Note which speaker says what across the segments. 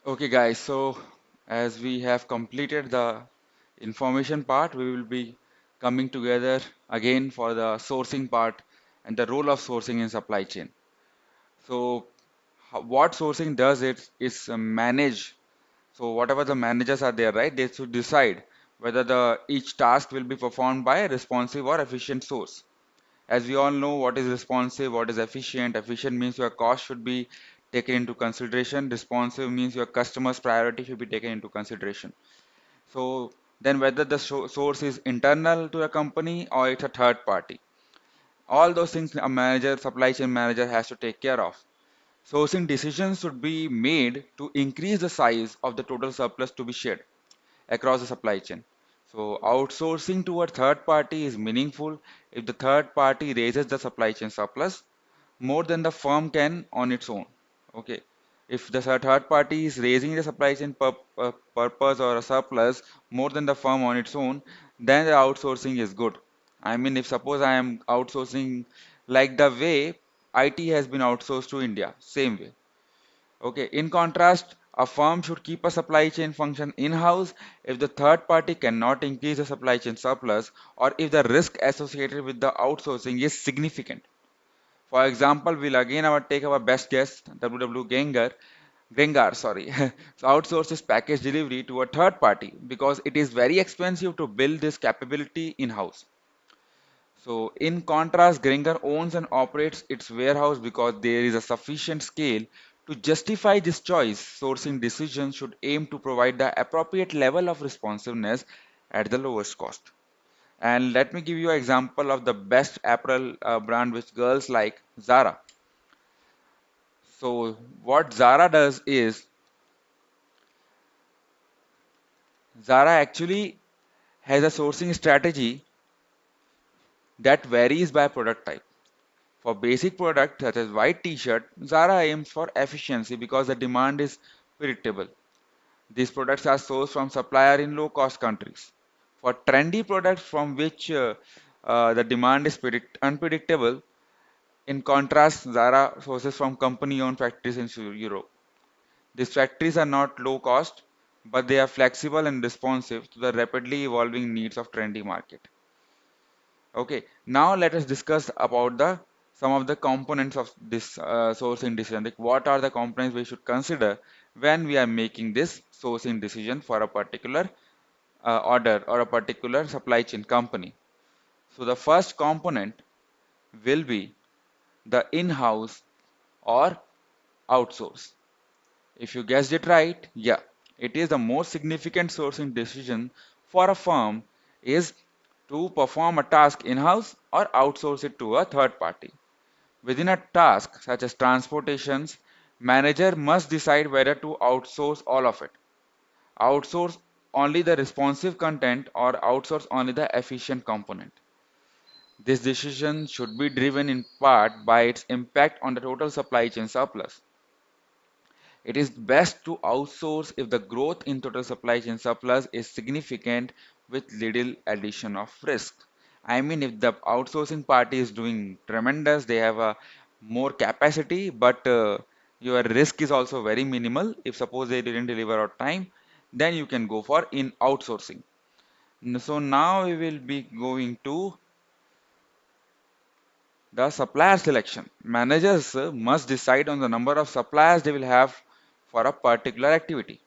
Speaker 1: Okay, guys, so as we have completed the information part, we will be coming together again for the sourcing part and the role of sourcing in supply chain. So, what sourcing does is manage. So, whatever the managers are there, right, they should decide whether the each task will be performed by a responsive or efficient source. As we all know, what is responsive, what is efficient. Efficient means your cost should be taken into consideration. Responsive means your customer's priority should be taken into consideration. So then whether the source is internal to a company or it's a third party. All those things a manager, supply chain manager has to take care of. Sourcing decisions should be made to increase the size of the total surplus to be shared across the supply chain. So outsourcing to a third party is meaningful if the third party raises the supply chain surplus more than the firm can on its own. Okay. If the third party is raising the supply chain purpose or a surplus more than the firm on its own, then the outsourcing is good. I mean, if suppose I am outsourcing like the way IT has been outsourced to India, same way. Okay, in contrast, a firm should keep a supply chain function in-house if the third party cannot increase the supply chain surplus or if the risk associated with the outsourcing is significant. For example, we'll again take our best guess, WW Gengar, sorry, so outsources package delivery to a third party because it is very expensive to build this capability in-house. So in contrast, Gringer owns and operates its warehouse because there is a sufficient scale to justify this choice. Sourcing decisions should aim to provide the appropriate level of responsiveness at the lowest cost. And let me give you an example of the best apparel brand which girls like, Zara. So what Zara does is Zara actually has a sourcing strategy that varies by product type. For basic products such as white t-shirt, Zara aims for efficiency because the demand is predictable. These products are sourced from supplier in low-cost countries. For trendy products from which the demand is unpredictable, in contrast, Zara sources from company-owned factories in Europe. These factories are not low cost, but they are flexible and responsive to the rapidly evolving needs of trendy market. Okay, now let us discuss about the some of the components of this sourcing decision. Like what are the components we should consider when we are making this sourcing decision for a particular order or a particular supply chain company. So the first component will be the in-house or outsource. If you guessed it right, yeah, it is the most significant sourcing decision for a firm is to perform a task in-house or outsource it to a third party. Within a task such as transportations, manager must decide whether to outsource all of it, outsource only the responsive content or outsource only the efficient component. This decision should be driven in part by its impact on the total supply chain surplus. It is best to outsource if the growth in total supply chain surplus is significant with little addition of risk. I mean, if the outsourcing party is doing tremendous, they have a more capacity, but your risk is also very minimal. If suppose they didn't deliver on time, then you can go for in outsourcing. So now we will be going to the supplier selection. Managers must decide on the number of suppliers they will have for a particular activity.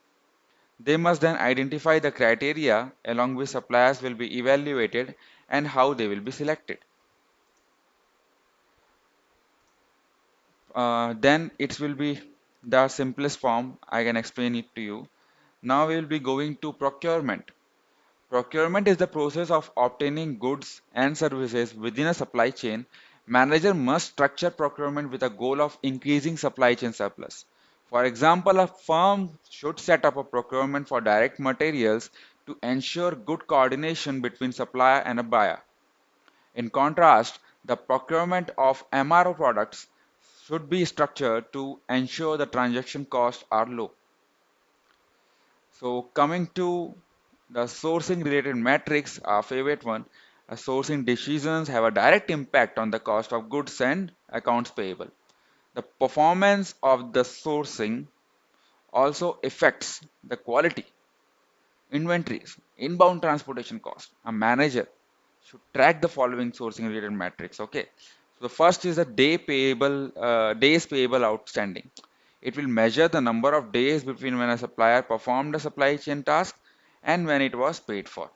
Speaker 1: They must then identify the criteria along which suppliers will be evaluated and how they will be selected. Then it will be the simplest form. I can explain it to you. Now we will be going to procurement. Procurement is the process of obtaining goods and services within a supply chain. Manager must structure procurement with a goal of increasing supply chain surplus. For example, a firm should set up a procurement for direct materials to ensure good coordination between supplier and a buyer. In contrast, the procurement of MRO products should be structured to ensure the transaction costs are low. So coming to the sourcing related metrics, our favorite one, sourcing decisions have a direct impact on the cost of goods and accounts payable. The performance of the sourcing also affects the quality, inventories, inbound transportation cost. A manager should track the following sourcing related metrics. Okay, so the first is the days payable outstanding. It will measure the number of days between when a supplier performed a supply chain task and when it was paid for.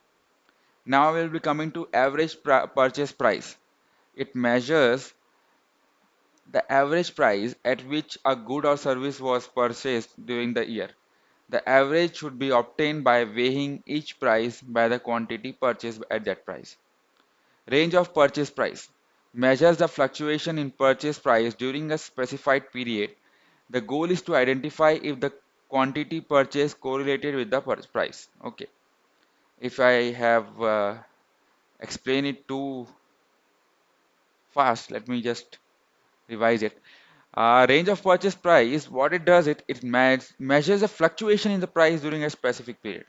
Speaker 1: Now we'll be coming to average purchase price. It measures the average price at which a good or service was purchased during the year. The average should be obtained by weighing each price by the quantity purchased at that price. Range of purchase price measures the fluctuation in purchase price during a specified period. The goal is to identify if the quantity purchased correlated with the price. Okay, if I have explained it too fast, let me just revise it. Range of purchase price, what it does, it measures the fluctuation in the price during a specific period.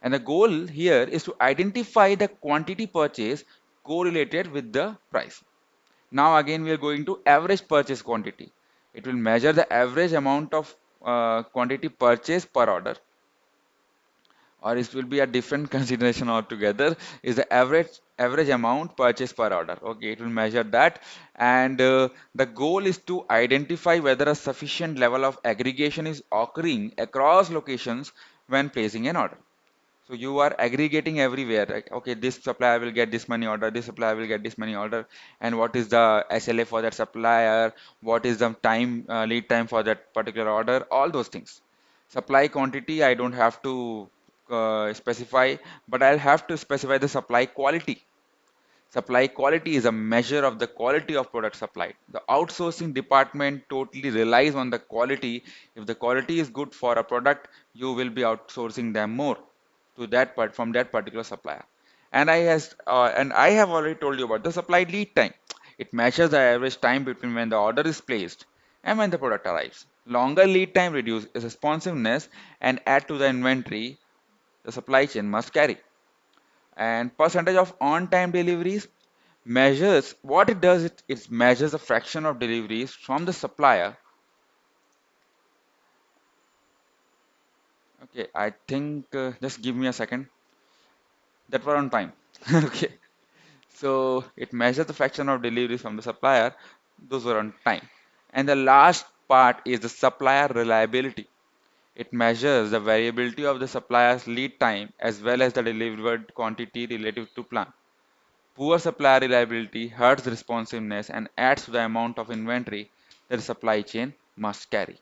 Speaker 1: And the goal here is to identify the quantity purchase correlated with the price. Now again we are going to average purchase quantity. It will measure the average amount of quantity purchased per order, or it will be a different consideration altogether, is the average amount purchased per order. Okay, it will measure that, and the goal is to identify whether a sufficient level of aggregation is occurring across locations when placing an order. So you are aggregating everywhere. Like, okay, this supplier will get this many order, this supplier will get this many order, and what is the SLA for that supplier? What is the time lead time for that particular order? All those things. Supply quantity, I don't have to specify, but I'll have to specify the supply quality. Supply quality is a measure of the quality of product supplied. The outsourcing department totally relies on the quality. If the quality is good for a product, you will be outsourcing them more to that part from that particular supplier. And I have already told you about the supply lead time. It measures the average time between when the order is placed and when the product arrives. Longer lead time reduces responsiveness and add to the inventory the supply chain must carry. And percentage of on-time deliveries measures what it does, it measures the fraction of deliveries from the supplier. Okay, I think just give me a second, that were on time. Okay, so it measures the fraction of deliveries from the supplier, those were on time. And the last part is the supplier reliability. It measures the variability of the supplier's lead time as well as the delivered quantity relative to plan. Poor supplier reliability hurts responsiveness and adds to the amount of inventory that the supply chain must carry.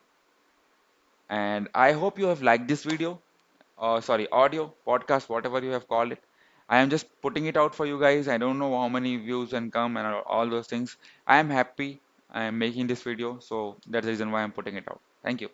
Speaker 1: And I hope you have liked this video, or sorry, audio, podcast, whatever you have called it. I am just putting it out for you guys. I don't know how many views can come and all those things. I am happy I am making this video, so that's the reason why I'm putting it out. Thank you.